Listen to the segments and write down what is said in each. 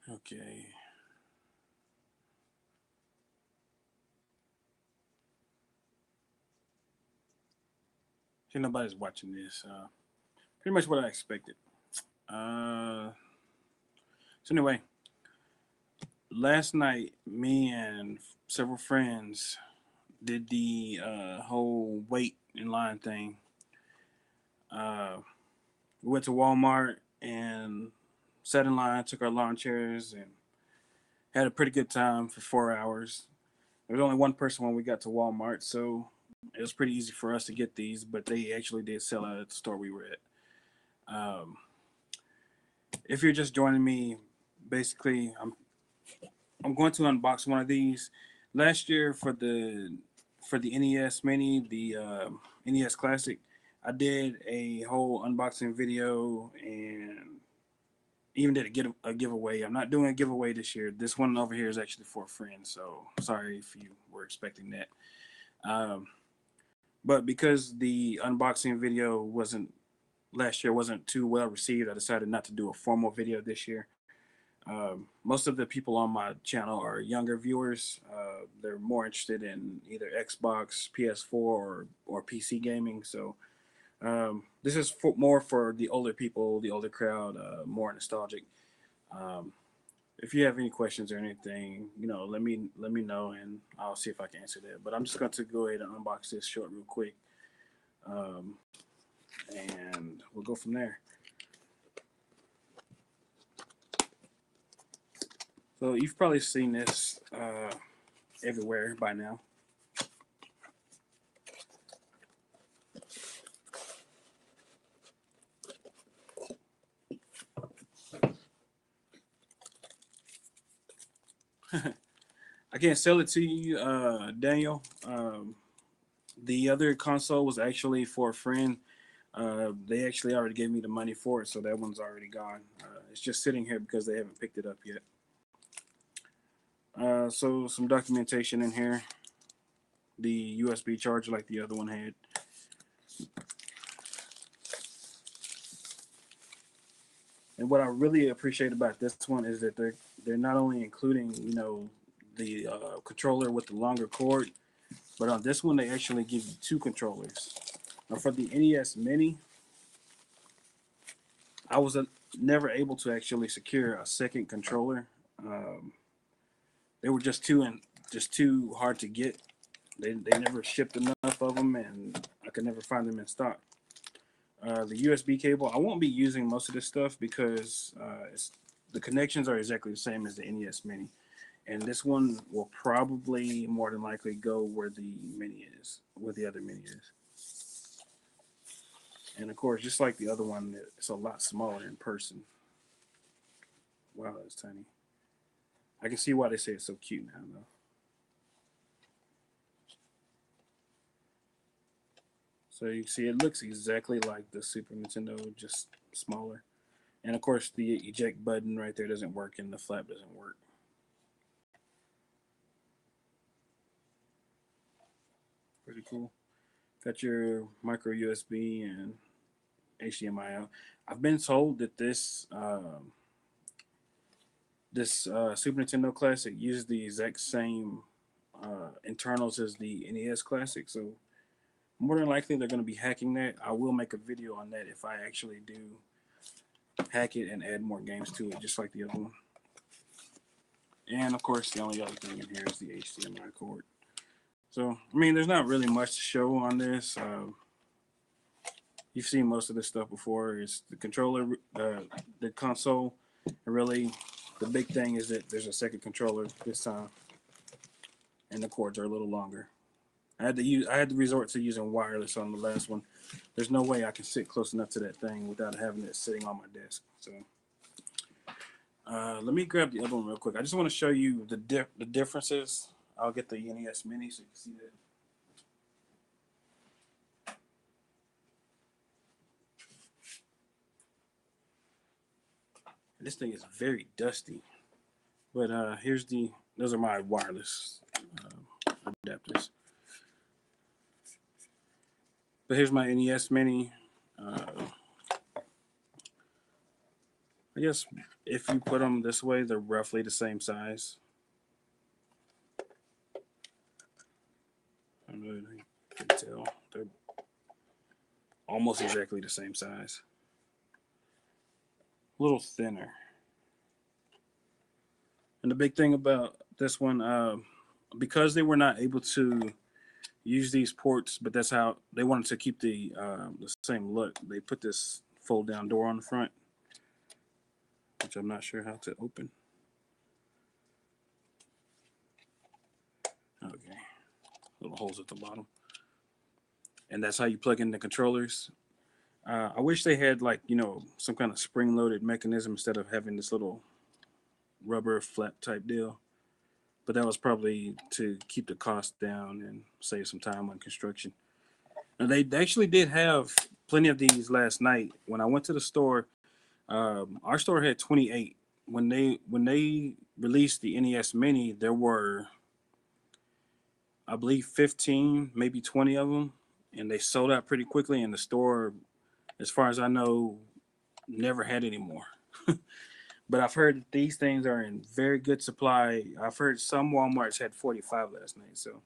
Okay. See, nobody's watching this. Pretty much what I expected. Uh, so anyway, last night, me and several friends did the whole wait in line thing. Uh, we went to Walmart and sat in line, took our lawn chairs, and had a pretty good time for 4 hours. There was only one person when we got to Walmart, so it was pretty easy for us to get these. But they actually did sell out at the store we were at. If you're just joining me, basically, I'm going to unbox one of these. Last year for the NES Mini, the NES Classic, I did a whole unboxing video and even did a giveaway. I'm not doing a giveaway this year. This one over here is actually for a friend, so sorry if you were expecting that. Um, but because the unboxing video wasn't last year wasn't too well received, I decided not to do a formal video this year. Most of the people on my channel are younger viewers. They're more interested in either Xbox, PS4, or PC gaming. So this is more for the older people, the older crowd, more nostalgic. Um, if you have any questions or anything, let me know, and I'll see if I can answer that. But I'm just going to go ahead and unbox this short real quick, um, and we'll go from there. So you've probably seen this everywhere by now. I can't sell it to you, Daniel. The other console was actually for a friend. They actually already gave me the money for it, so that one's already gone. It's just sitting here because they haven't picked it up yet. So some documentation in here. The USB charger, like the other one had. And what I really appreciate about this one is that they're not only including the controller with the longer cord, but on this one they actually give you two controllers. Now for the NES Mini, I was never able to actually secure a second controller. Um, they were just too hard to get. They never shipped enough of them, and I could never find them in stock. The USB cable, I won't be using most of this stuff because the connections are exactly the same as the NES Mini, and this one will probably more than likely go where the Mini is, where the other Mini is. And of course, just like the other one, it's a lot smaller in person. Wow, that's tiny. I can see why they say it's so cute now, though. So you see, it looks exactly like the Super Nintendo, just smaller. And of course, the eject button right there doesn't work, and the flap doesn't work. Pretty cool. Got your micro USB and HDMI out. I've been told that this Super Nintendo Classic uses the exact same internals as the NES Classic, so more than likely they're going to be hacking that. I will make a video on that if I actually do hack it and add more games to it, just like the other one. And of course, the only other thing in here is the HDMI cord. So, I mean, there's not really much to show on this. You've seen most of this stuff before. It's the controller, the console, and really the big thing is that there's a second controller this time, and the cords are a little longer. I had to resort to using wireless on the last one. There's no way I can sit close enough to that thing without having it sitting on my desk. So let me grab the other one real quick. I just want to show you the differences. I'll get the NES Mini so you can see that. This thing is very dusty. But those are my wireless adapters. But here's my NES Mini. I guess if you put them this way, they're roughly the same size. I don't know if you can tell. They're almost exactly the same size. A little thinner. And the big thing about this one, because they were not able to use these ports, but that's how they wanted to keep the same look. They put this fold down door on the front, which I'm not sure how to open. Okay, little holes at the bottom, and that's how you plug in the controllers. I wish they had, like, some kind of spring-loaded mechanism instead of having this little rubber flap type deal. But that was probably to keep the cost down and save some time on construction. And they actually did have plenty of these last night. When I went to the store, our store had 28. When they released the NES Mini, there were, I believe, 15, maybe 20 of them, and they sold out pretty quickly. And the store, as far as I know, never had any more. But I've heard that these things are in very good supply. I've heard some Walmarts had 45 last night, so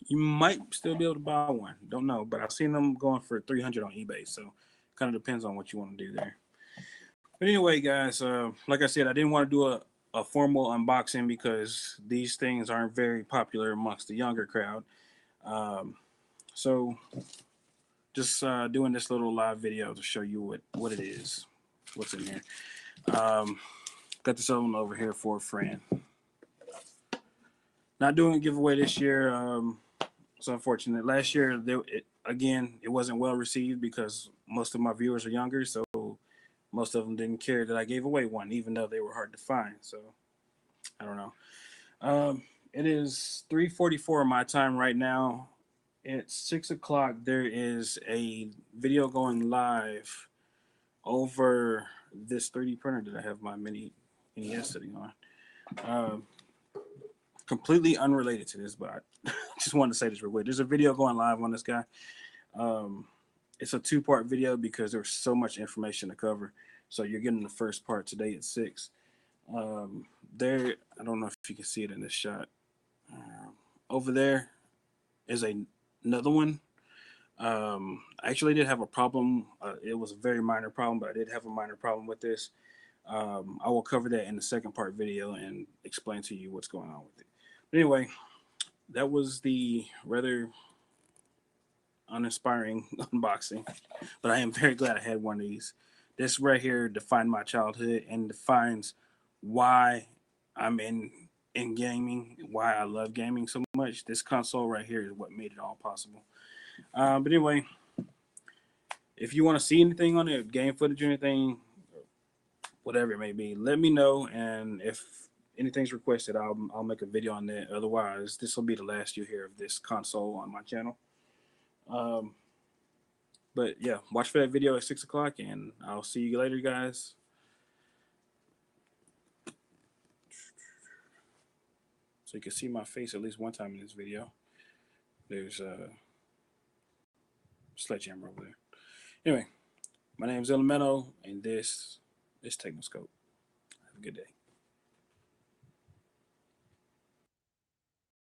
you might still be able to buy one. Don't know, but I've seen them going for 300 on eBay, so kind of depends on what you want to do there. But anyway, guys, like I said, I didn't want to do a formal unboxing because these things aren't very popular amongst the younger crowd. So just doing this little live video to show you what it is, what's in here. Got this one over here for a friend. Not doing a giveaway this year. It's unfortunate. Last year, it wasn't well received because most of my viewers are younger, so most of them didn't care that I gave away one, even though they were hard to find. So I don't know. It is 3:44 my time right now. At 6 o'clock, there is a video going live over this 3D printer that I have my mini NES sitting on. Completely unrelated to this, but I just wanted to say this real quick. There's a video going live on this guy. It's a two-part video because there's so much information to cover. So you're getting the first part today at 6. There, I don't know if you can see it in this shot. Over there is another one. I actually did have a problem. It was a very minor problem, but I did have a minor problem with this. I will cover that in the second part video and explain to you what's going on with it. But anyway, that was the rather uninspiring unboxing, but I am very glad I had one of these. This right here defined my childhood and defines why I'm in gaming, why I love gaming so much. This console right here is what made it all possible. But anyway, if you want to see anything on it, game footage or anything, whatever it may be, let me know. And if anything's requested, I'll make a video on that. Otherwise, this will be the last you hear of this console on my channel. But yeah, watch for that video at 6 o'clock, and I'll see you later, guys. So you can see my face at least one time in this video. There's a sledgehammer over there. Anyway, my name is Elemento, and this is Technoscope. Have a good day.